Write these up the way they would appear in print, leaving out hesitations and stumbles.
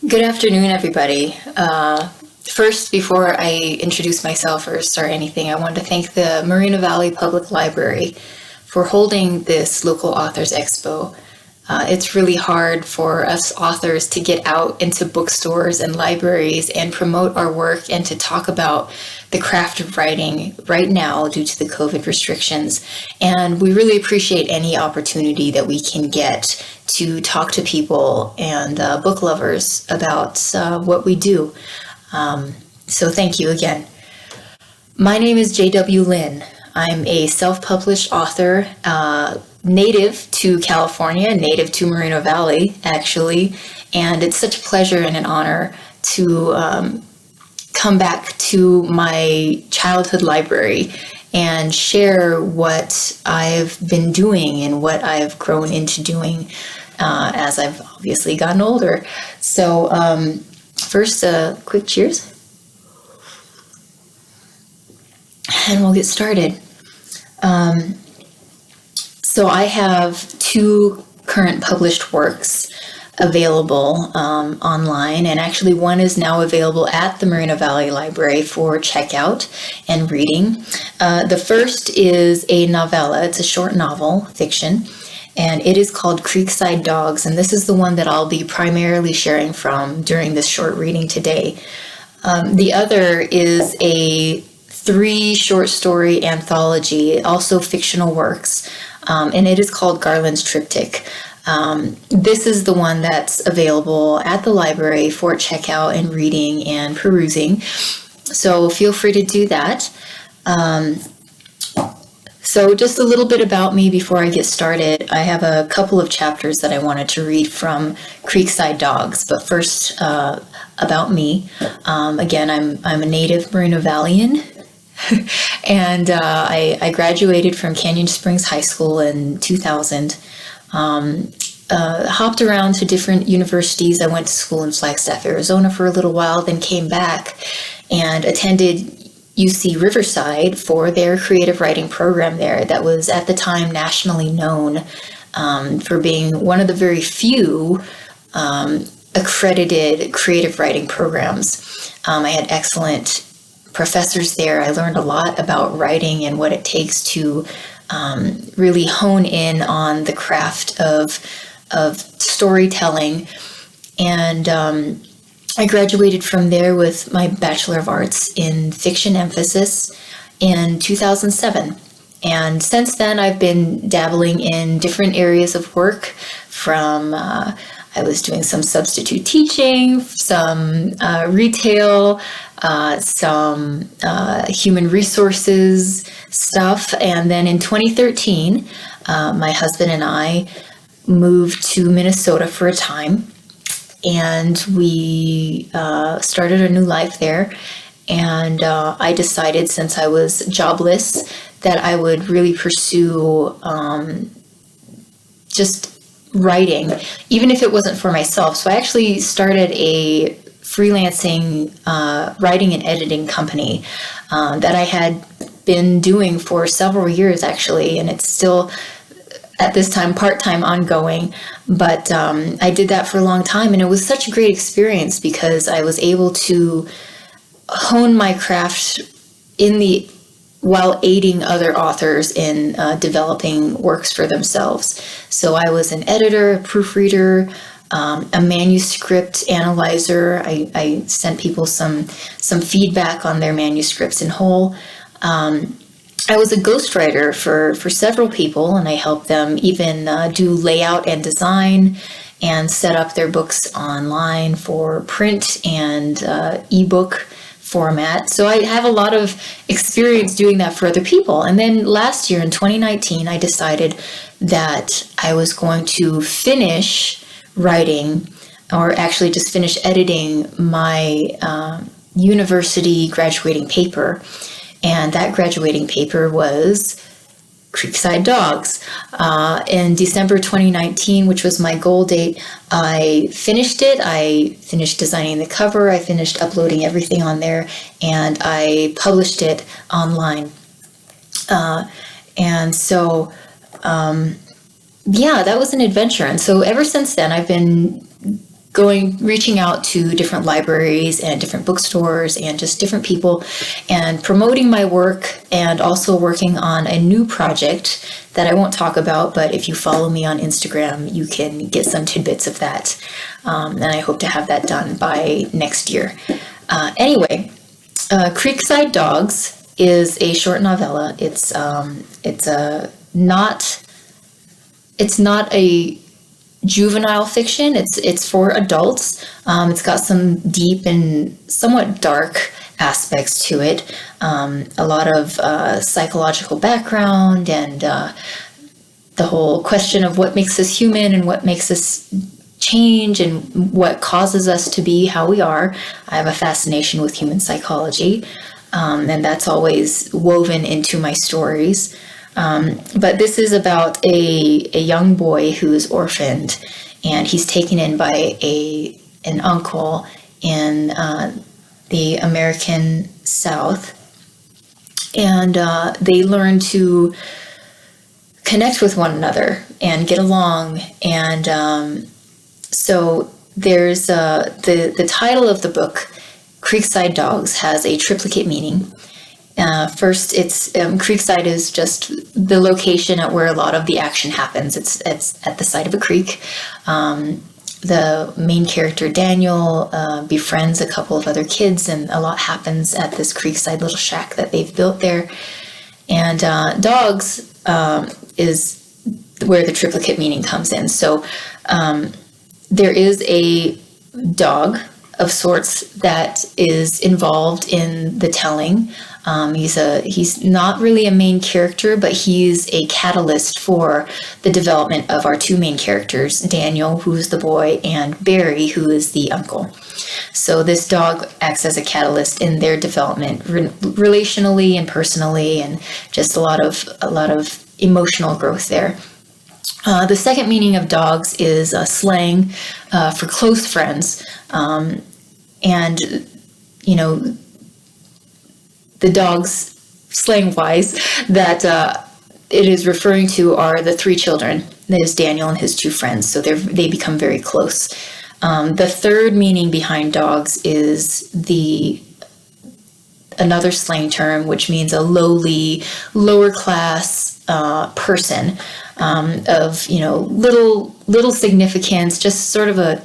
Good afternoon, everybody. First, before I introduce myself or start anything, I want to thank the Moreno Valley Public Library for holding this local authors expo. It's really hard for us authors to get out into bookstores and libraries and promote our work and to talk about the craft of writing right now due to the COVID restrictions. And we really appreciate any opportunity that we can get to talk to people and book lovers about what we do. So thank you again. My name is jwlynnbooks. I'm a self-published author, native to California, native to Moreno Valley, actually, and it's such a pleasure and an honor to come back to my childhood library and share what I've been doing and what I've grown into doing as I've obviously gotten older. So first, a quick cheers, and we'll get started. So I have two current published works available online, and actually one is now available at the Moreno Valley Library for checkout and reading. The first is a novella. It's a short novel, fiction, and it is called Creekside Dogs, and this is the one that I'll be primarily sharing from during this short reading today. The other is a 3 short story anthology, also fictional works, and it is called Garlands Triptych. This is the one that's available at the library for checkout and reading and perusing, so feel free to do that. So just a little bit about me before I get started. I have a couple of chapters that I wanted to read from Creekside Dogs, but first about me. Again, I'm a native Moreno Valleyan. And I graduated from Canyon Springs High School in 2000. Hopped around to different universities. I went to school in Flagstaff, Arizona for a little while, then came back and attended UC Riverside for their creative writing program there that was at the time nationally known for being one of the very few accredited creative writing programs. I had excellent professors there. I learned a lot about writing and what it takes to really hone in on the craft of storytelling. And I graduated from there with my Bachelor of Arts in Fiction Emphasis in 2007. And since then, I've been dabbling in different areas of work from I was doing some substitute teaching, some retail, some human resources stuff. And then in 2013, my husband and I moved to Minnesota for a time, and we started a new life there. And I decided, since I was jobless, that I would really pursue just writing, even if it wasn't for myself. So I actually started a freelancing writing and editing company that I had been doing for several years, actually, and it's still at this time part-time ongoing, but I did that for a long time, and it was such a great experience because I was able to hone my craft while aiding other authors in developing works for themselves. So I was an editor, a proofreader, a manuscript analyzer. I sent people some feedback on their manuscripts in whole. I was a ghostwriter for several people, and I helped them even do layout and design and set up their books online for print and ebook format. So I have a lot of experience doing that for other people. And then last year in 2019, I decided that I was going to finish writing, or actually just finish editing my university graduating paper. And that graduating paper was Creekside Dogs. In December 2019, which was my goal date, I finished it. I finished designing the cover. I finished uploading everything on there, and I published it online. And so, yeah, that was an adventure. And so ever since then, I've been reaching out to different libraries and different bookstores and just different people and promoting my work, and also working on a new project that I won't talk about, but if you follow me on Instagram, you can get some tidbits of that. And I hope to have that done by next year. Anyway, Creekside Dogs is a short novella. It's not a juvenile fiction. It's for adults. It's got some deep and somewhat dark aspects to it. A lot of psychological background, and the whole question of what makes us human and what makes us change and what causes us to be how we are. I have a fascination with human psychology, and that's always woven into my stories. But this is about a young boy who is orphaned, and he's taken in by an uncle in the American South, and they learn to connect with one another and get along. And so there's the title of the book, Creekside Dogs, has a triplicate meaning. First, it's Creekside is just the location at where a lot of the action happens. It's at the side of a creek. The main character, Daniel, befriends a couple of other kids, and a lot happens at this Creekside little shack that they've built there. And dogs is where the triplicate meaning comes in. So there is a dog of sorts that is involved in the telling. He's not really a main character, but he's a catalyst for the development of our two main characters, Daniel, who's the boy, and Barry, who is the uncle. So this dog acts as a catalyst in their development, relationally and personally, and just a lot of emotional growth there. The second meaning of dogs is slang for close friends, and the dogs, slang-wise, that it is referring to are the three children. That is Daniel and his two friends, so they become very close. The third meaning behind dogs is another slang term, which means a lowly, lower class person, of little significance, just sort of a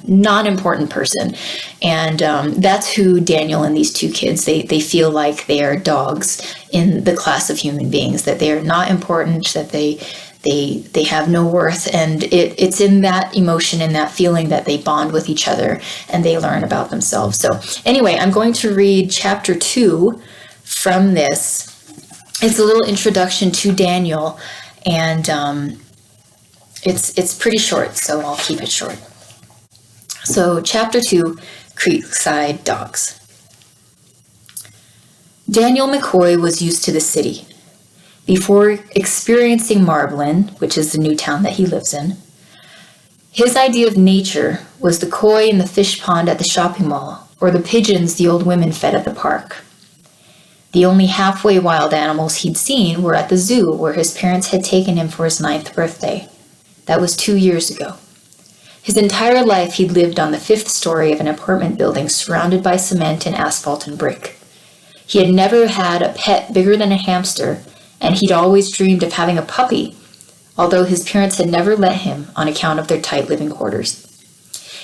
non-important person. And that's who Daniel and these two kids, they feel like they are dogs in the class of human beings, that they are not important, that they have no worth. And it's in that emotion and that feeling that they bond with each other and they learn about themselves. So anyway, I'm going to read chapter 2 from this. It's a little introduction to Daniel, and it's pretty short, so I'll keep it short. So, Chapter 2, Creekside Dogs. Daniel McCoy was used to the city. Before experiencing Marblin, which is the new town that he lives in, his idea of nature was the koi in the fish pond at the shopping mall, or the pigeons the old women fed at the park. The only halfway wild animals he'd seen were at the zoo, where his parents had taken him for his 9th birthday. That was 2 years ago. His entire life he'd lived on the 5th story of an apartment building surrounded by cement and asphalt and brick. He had never had a pet bigger than a hamster, and he'd always dreamed of having a puppy, although his parents had never let him on account of their tight living quarters.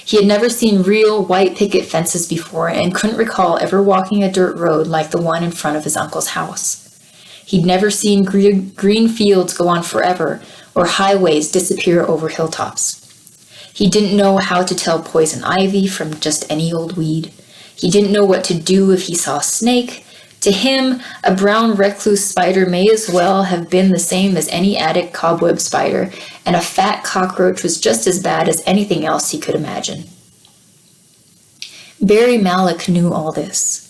He had never seen real white picket fences before and couldn't recall ever walking a dirt road like the one in front of his uncle's house. He'd never seen green fields go on forever or highways disappear over hilltops. He didn't know how to tell poison ivy from just any old weed. He didn't know what to do if he saw a snake. To him, a brown recluse spider may as well have been the same as any attic cobweb spider, and a fat cockroach was just as bad as anything else he could imagine. Barry Mallock knew all this.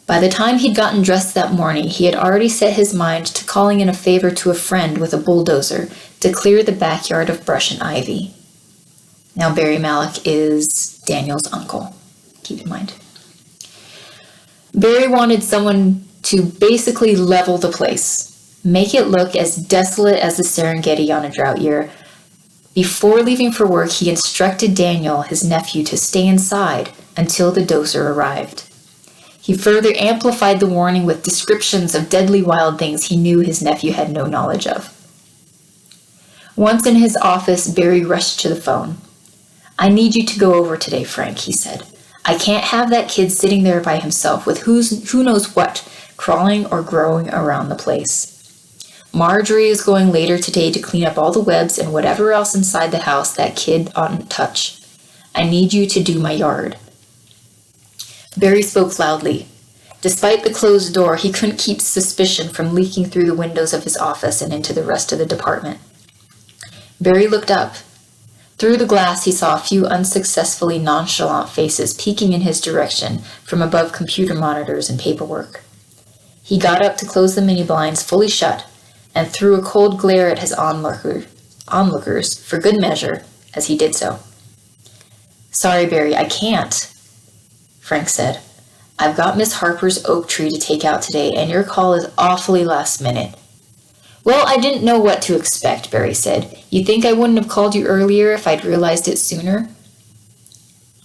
By the time he'd gotten dressed that morning, he had already set his mind to calling in a favor to a friend with a bulldozer to clear the backyard of brush and ivy. Now, Barry Mallock is Daniel's uncle. Keep in mind. Barry wanted someone to basically level the place, make it look as desolate as the Serengeti on a drought year, Before leaving for work, he instructed Daniel, his nephew, to stay inside until the dozer arrived. He further amplified the warning with descriptions of deadly wild things he knew his nephew had no knowledge of. Once in his office, Barry rushed to the phone. "I need you to go over today, Frank," he said. "I can't have that kid sitting there by himself with who knows what crawling or growing around the place. Marjorie is going later today to clean up all the webs and whatever else inside the house that kid oughtn't touch. I need you to do my yard." Barry spoke loudly. Despite the closed door, he couldn't keep suspicion from leaking through the windows of his office and into the rest of the department. Barry looked up. Through the glass, he saw a few unsuccessfully nonchalant faces peeking in his direction from above computer monitors and paperwork. He got up to close the mini blinds fully shut and threw a cold glare at his onlookers for good measure as he did so. "Sorry, Barry, I can't," Frank said. "I've got Miss Harper's oak tree to take out today, and your call is awfully last minute." "Well, I didn't know what to expect," Barry said. "You think I wouldn't have called you earlier if I'd realized it sooner?"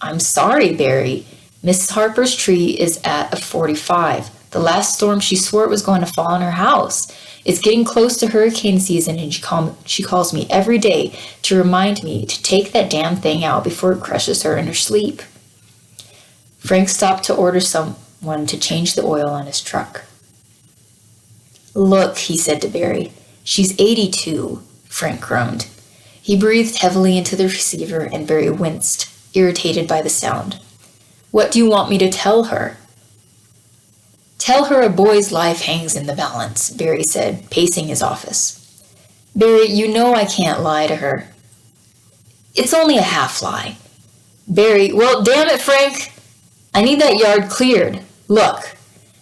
"I'm sorry, Barry. Mrs. Harper's tree is at a 45. The last storm she swore it was going to fall on her house. It's getting close to hurricane season, and she calls me every day to remind me to take that damn thing out before it crushes her in her sleep." Frank stopped to order someone to change the oil on his truck. "Look," he said to Barry. "She's 82, Frank groaned. He breathed heavily into the receiver, and Barry winced, irritated by the sound. "What do you want me to tell her?" "Tell her a boy's life hangs in the balance," Barry said, pacing his office. "Barry, you know I can't lie to her." "It's only a half lie." "Barry, well, damn it, Frank! I need that yard cleared. Look."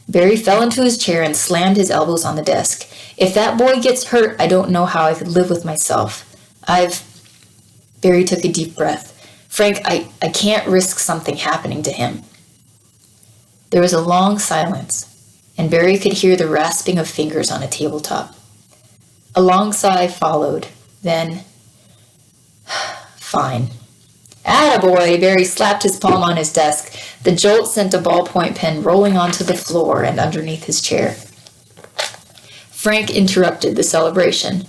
Barry fell into his chair and slammed his elbows on the desk. "If that boy gets hurt, I don't know how I could live with myself. Barry took a deep breath. "Frank, I can't risk something happening to him." There was a long silence, and Barry could hear the rasping of fingers on a tabletop. A long sigh followed, then, "Fine." "Attaboy!" Barry slapped his palm on his desk. The jolt sent a ballpoint pen rolling onto the floor and underneath his chair. Frank interrupted the celebration.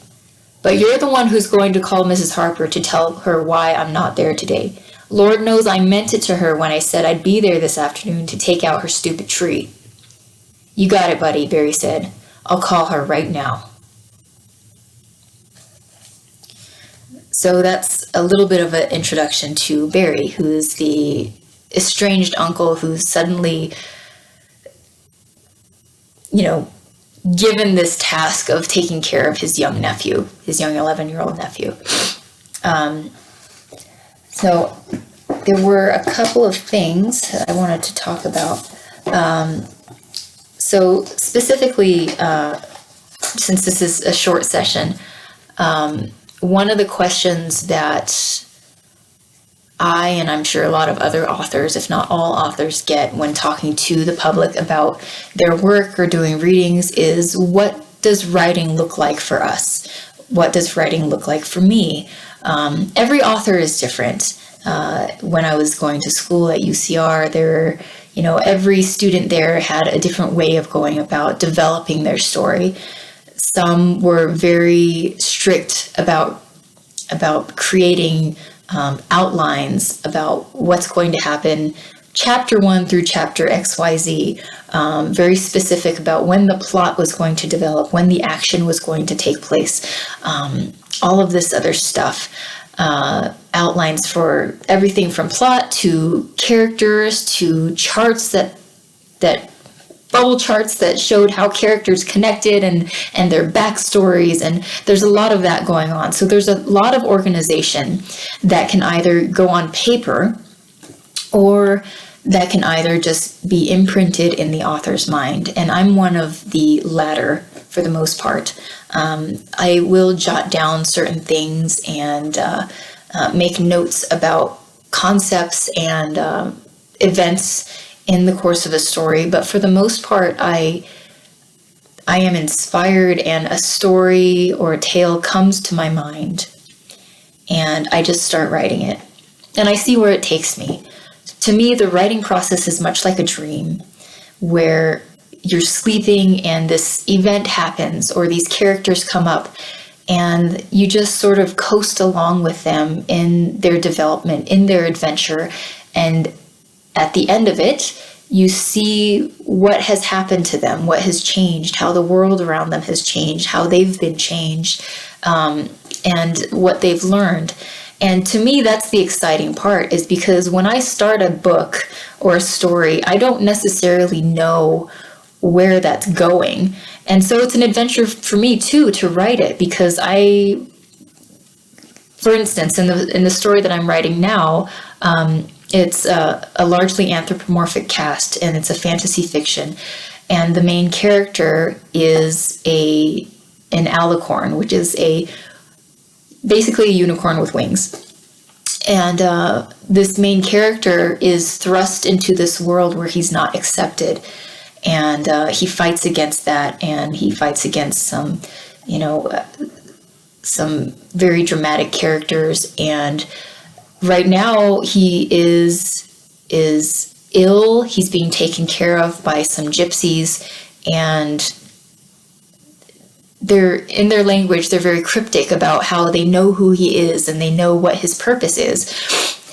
"But you're the one who's going to call Mrs. Harper to tell her why I'm not there today. Lord knows I meant it to her when I said I'd be there this afternoon to take out her stupid tree." "You got it, buddy," Barry said. "I'll call her right now." So that's a little bit of an introduction to Barry, who's the estranged uncle who's suddenly, given this task of taking care of his young nephew, his young 11-year-old nephew. So there were a couple of things that I wanted to talk about. So specifically, since this is a short session, one of the questions that I, and I'm sure a lot of other authors, if not all authors, get when talking to the public about their work or doing readings is, what does writing look like for us? What does writing look like for me? Every author is different. When I was going to school at UCR, every student there had a different way of going about developing their story. Some were very strict about creating outlines about what's going to happen, chapter 1 through chapter XYZ, very specific about when the plot was going to develop, when the action was going to take place, all of this other stuff. Outlines for everything from plot to characters to charts that bubble charts that showed how characters connected and their backstories, and there's a lot of that going on. So there's a lot of organization that can either go on paper or that can either just be imprinted in the author's mind, and I'm one of the latter for the most part. I will jot down certain things and make notes about concepts and events in the course of a story, but for the most part, I am inspired and a story or a tale comes to my mind, and I just start writing it. And I see where it takes me. To me, the writing process is much like a dream where you're sleeping and this event happens or these characters come up and you just sort of coast along with them in their development, in their adventure. And at the end of it, you see what has happened to them, what has changed, how the world around them has changed, how they've been changed, and what they've learned. And to me, that's the exciting part, is because when I start a book or a story, I don't necessarily know where that's going. And so it's an adventure for me too to write it, because for instance, in the story that I'm writing now, it's a largely anthropomorphic cast, and it's a fantasy fiction. And the main character is an alicorn, which is basically a unicorn with wings. And this main character is thrust into this world where he's not accepted. And he fights against that, and he fights against some very dramatic characters. And right now he is ill. He's being taken care of by some gypsies, and in their language, they're very cryptic about how they know who he is and they know what his purpose is.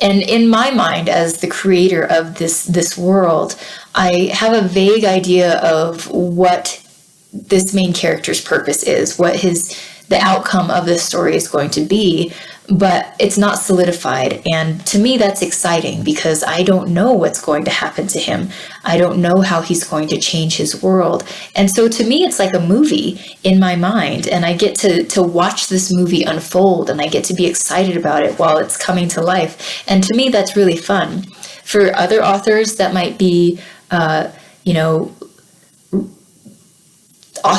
And in my mind, as the creator of this world, I have a vague idea of what this main character's purpose is, what the outcome of this story is going to be, but it's not solidified. And to me, that's exciting, because I don't know what's going to happen to him. I don't know how he's going to change his world. And so to me, it's like a movie in my mind, and I get to watch this movie unfold, and I get to be excited about it while it's coming to life. And to me, that's really fun. For other authors, that might be,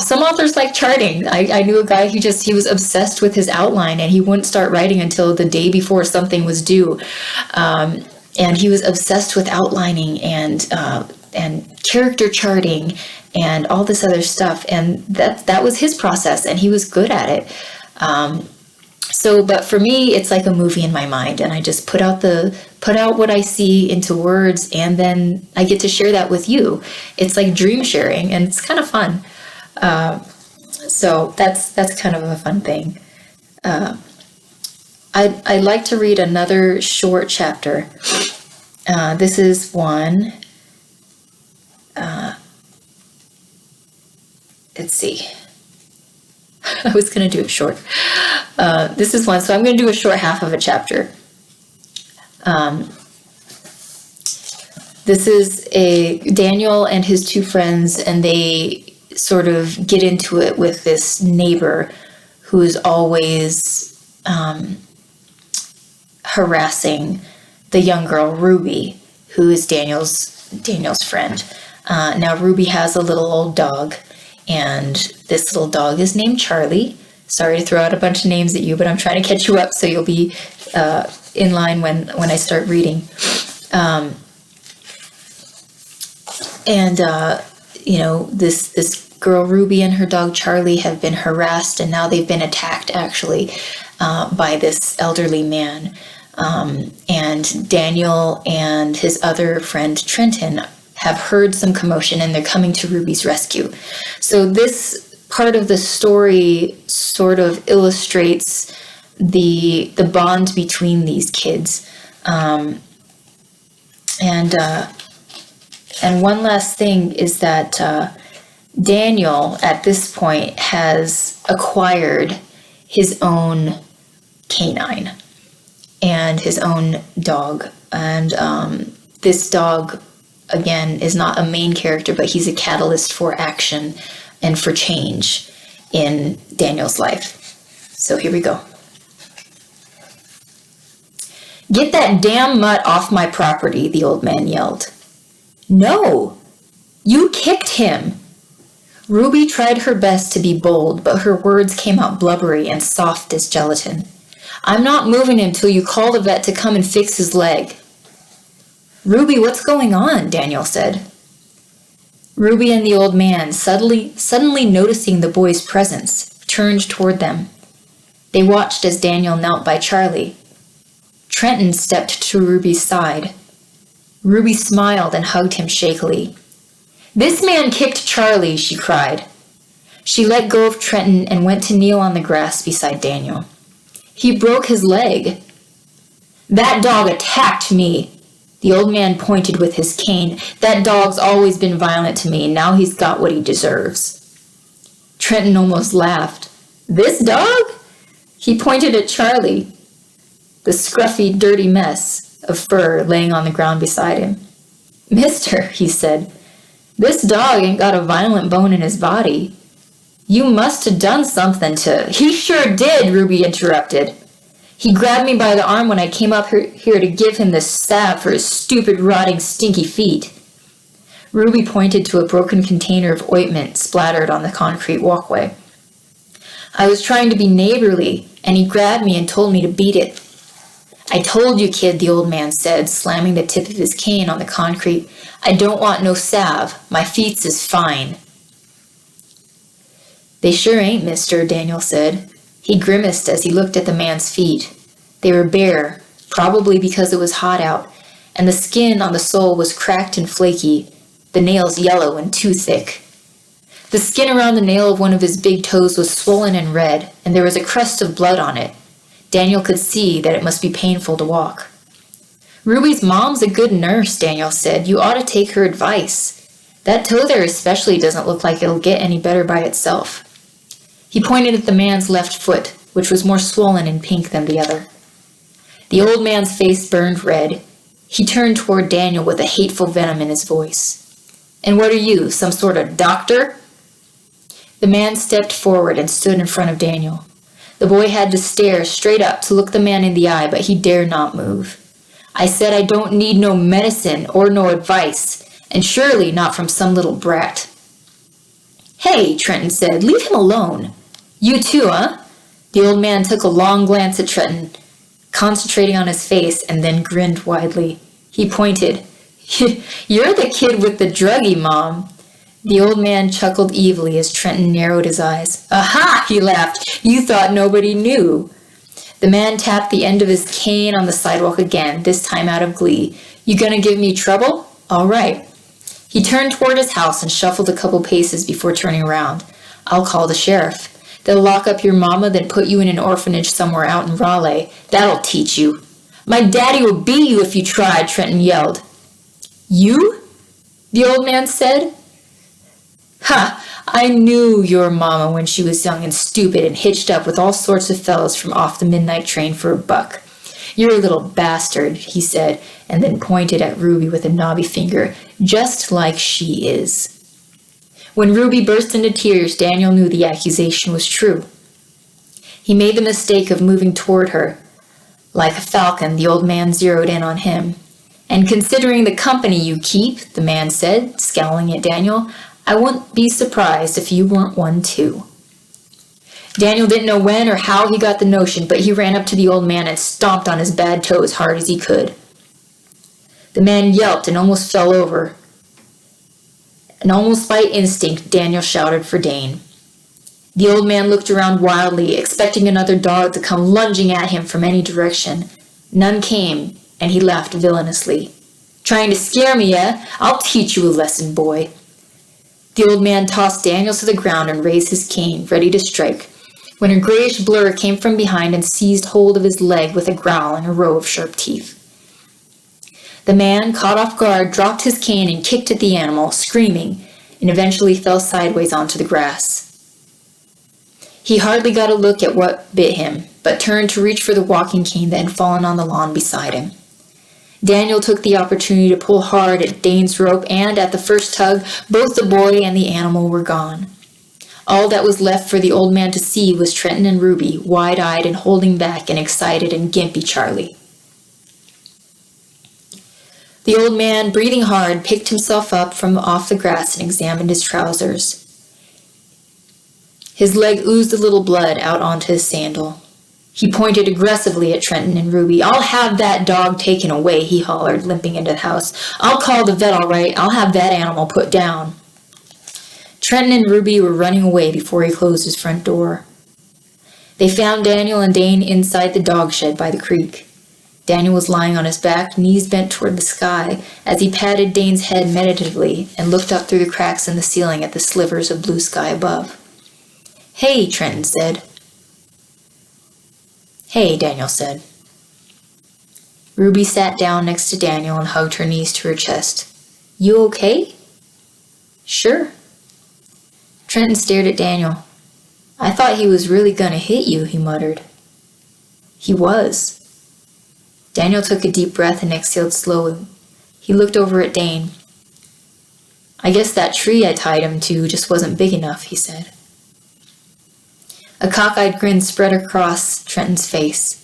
some authors like charting. I knew a guy he was obsessed with his outline, and he wouldn't start writing until the day before something was due. And he was obsessed with outlining and character charting and all this other stuff. And that was his process, and he was good at it. But for me, it's like a movie in my mind, and I just put out what I see into words, and then I get to share that with you. It's like dream sharing, and it's kind of fun. So that's kind of a fun thing. I'd like to read another short chapter. This is one. Let's see. I was going to do it short. This is one, so I'm going to do a short half of a chapter. This is Daniel and his two friends, and they sort of get into it with this neighbor who is always harassing the young girl Ruby, who is Daniel's friend. Now Ruby has a little old dog, and this little dog is named Charlie. Sorry to throw out a bunch of names at you, but I'm trying to catch you up so you'll be in line when I start reading. This girl Ruby and her dog Charlie have been harassed, and now they've been attacked actually by this elderly man. And Daniel and his other friend Trenton have heard some commotion, and they're coming to Ruby's rescue. So this part of the story sort of illustrates the bond between these kids. And one last thing is that Daniel, at this point, has acquired his own canine and his own dog. And this dog, again, is not a main character, but he's a catalyst for action and for change in Daniel's life. So here we go. "Get that damn mutt off my property," the old man yelled. "No, you kicked him." Ruby tried her best to be bold, but her words came out blubbery and soft as gelatin. "I'm not moving him till you call the vet to come and fix his leg." "Ruby, what's going on?" Daniel said. Ruby and the old man, suddenly noticing the boy's presence, turned toward them. They watched as Daniel knelt by Charlie. Trenton stepped to Ruby's side. Ruby smiled and hugged him shakily. "This man kicked Charlie," she cried. She let go of Trenton and went to kneel on the grass beside Daniel. "He broke his leg." "That dog attacked me." The old man pointed with his cane. "That dog's always been violent to me. Now he's got what he deserves." Trenton almost laughed. "This dog?" He pointed at Charlie, the scruffy, dirty mess of fur laying on the ground beside him. "Mister," he said, "this dog ain't got a violent bone in his body. You must have done something to—" "He sure did," Ruby interrupted. "He grabbed me by the arm when I came up here to give him this salve for his stupid, rotting, stinky feet." Ruby pointed to a broken container of ointment splattered on the concrete walkway. "I was trying to be neighborly, and he grabbed me and told me to beat it." "I told you, kid," the old man said, slamming the tip of his cane on the concrete. "I don't want no salve. My feets is fine." "They sure ain't, mister," Daniel said. He grimaced as he looked at the man's feet. They were bare, probably because it was hot out, and the skin on the sole was cracked and flaky, the nails yellow and too thick. The skin around the nail of one of his big toes was swollen and red, and there was a crust of blood on it. Daniel could see that it must be painful to walk. "Ruby's mom's a good nurse," Daniel said. "You ought to take her advice. That toe there especially doesn't look like it'll get any better by itself." He pointed at the man's left foot, which was more swollen and pink than the other. The old man's face burned red. He turned toward Daniel with a hateful venom in his voice. "And what are you, some sort of doctor?" The man stepped forward and stood in front of Daniel. The boy had to stare straight up to look the man in the eye, but he dared not move. "I said I don't need no medicine or no advice, and surely not from some little brat." "Hey," Trenton said, "leave him alone." "You too, huh?" The old man took a long glance at Trenton, concentrating on his face, and then grinned widely. He pointed. "You're the kid with the druggie, Mom." The old man chuckled evilly as Trenton narrowed his eyes. "Aha!" he laughed. "You thought nobody knew." The man tapped the end of his cane on the sidewalk again, this time out of glee. "You gonna give me trouble? All right." He turned toward his house and shuffled a couple paces before turning around. "I'll call the sheriff. They'll lock up your mama, then put you in an orphanage somewhere out in Raleigh. That'll teach you." "My daddy will beat you if you tried," Trenton yelled. "You?" the old man said. "Ha! I knew your mama when she was young and stupid and hitched up with all sorts of fellows from off the midnight train for $1. You're a little bastard," he said, and then pointed at Ruby with a knobby finger, "just like she is." When Ruby burst into tears, Daniel knew the accusation was true. He made the mistake of moving toward her. Like a falcon, the old man zeroed in on him. "And considering the company you keep," the man said, scowling at Daniel, "I wouldn't be surprised if you weren't one too." Daniel didn't know when or how he got the notion, but he ran up to the old man and stomped on his bad toe as hard as he could. The man yelped and almost fell over. And almost by instinct, Daniel shouted for Dane. The old man looked around wildly, expecting another dog to come lunging at him from any direction. None came, and he laughed villainously. "Trying to scare me, eh? I'll teach you a lesson, boy." The old man tossed Daniel to the ground and raised his cane, ready to strike, when a grayish blur came from behind and seized hold of his leg with a growl and a row of sharp teeth. The man, caught off guard, dropped his cane and kicked at the animal, screaming, and eventually fell sideways onto the grass. He hardly got a look at what bit him, but turned to reach for the walking cane that had fallen on the lawn beside him. Daniel took the opportunity to pull hard at Dane's rope, and at the first tug, both the boy and the animal were gone. All that was left for the old man to see was Trenton and Ruby, wide-eyed and holding back an excited and gimpy Charlie. The old man, breathing hard, picked himself up from off the grass and examined his trousers. His leg oozed a little blood out onto his sandal. He pointed aggressively at Trenton and Ruby. "I'll have that dog taken away," he hollered, limping into the house. "I'll call the vet all right. I'll have that animal put down." Trenton and Ruby were running away before he closed his front door. They found Daniel and Dane inside the dog shed by the creek. Daniel was lying on his back, knees bent toward the sky, as he patted Dane's head meditatively and looked up through the cracks in the ceiling at the slivers of blue sky above. "Hey," Trenton said. "Hey," Daniel said. Ruby sat down next to Daniel and hugged her knees to her chest. "You okay?" "Sure." Trenton stared at Daniel. "I thought he was really gonna hit you," he muttered. "He was." Daniel took a deep breath and exhaled slowly. He looked over at Dane. "I guess that tree I tied him to just wasn't big enough," he said. A cockeyed grin spread across Trenton's face.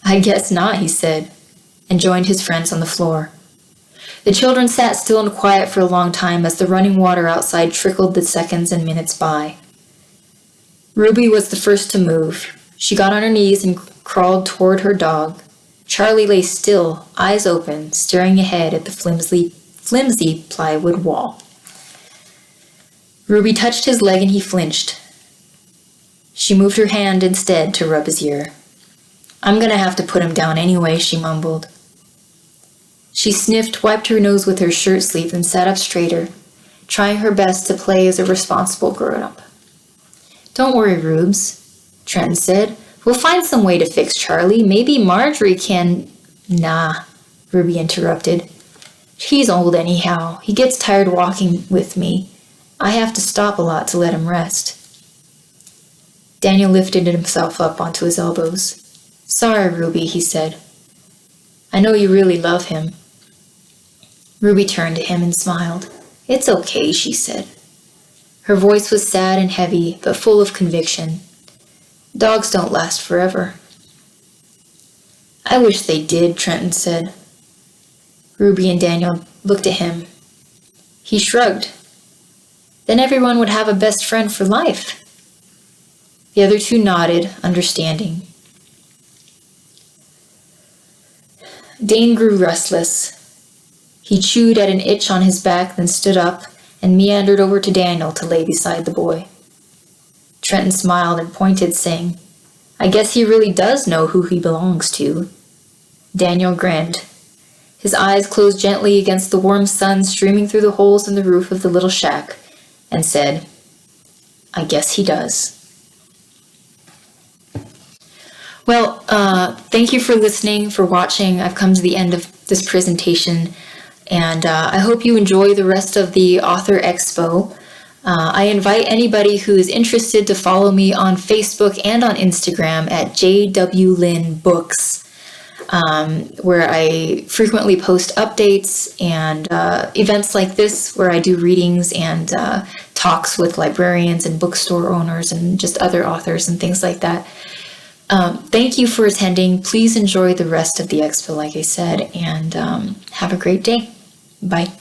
"I guess not," he said, and joined his friends on the floor. The children sat still and quiet for a long time as the running water outside trickled the seconds and minutes by. Ruby was the first to move. She got on her knees and crawled toward her dog. Charlie lay still, eyes open, staring ahead at the flimsy plywood wall. Ruby touched his leg and he flinched. She moved her hand instead to rub his ear. "I'm gonna have to put him down anyway," she mumbled. She sniffed, wiped her nose with her shirt sleeve, and sat up straighter, trying her best to play as a responsible grown-up. "Don't worry, Rubes," Trenton said. "We'll find some way to fix Charlie. Maybe Marjorie can—" "Nah," Ruby interrupted. "He's old anyhow. He gets tired walking with me. I have to stop a lot to let him rest." Daniel lifted himself up onto his elbows. "Sorry, Ruby," he said. "I know you really love him." Ruby turned to him and smiled. "It's okay," she said. Her voice was sad and heavy, but full of conviction. "Dogs don't last forever." "I wish they did," Trenton said. Ruby and Daniel looked at him. He shrugged. "Then everyone would have a best friend for life." The other two nodded, understanding. Dane grew restless. He chewed at an itch on his back, then stood up and meandered over to Daniel to lay beside the boy. Trenton smiled and pointed, saying, "I guess he really does know who he belongs to." Daniel grinned. His eyes closed gently against the warm sun streaming through the holes in the roof of the little shack, and said, "I guess he does." Well, thank you for listening, for watching. I've come to the end of this presentation, and I hope you enjoy the rest of the Author Expo. I invite anybody who is interested to follow me on Facebook and on Instagram at jwlynnbooks, where I frequently post updates and events like this where I do readings and talks with librarians and bookstore owners and just other authors and things like that. Thank you for attending. Please enjoy the rest of the expo, like I said, and have a great day. Bye.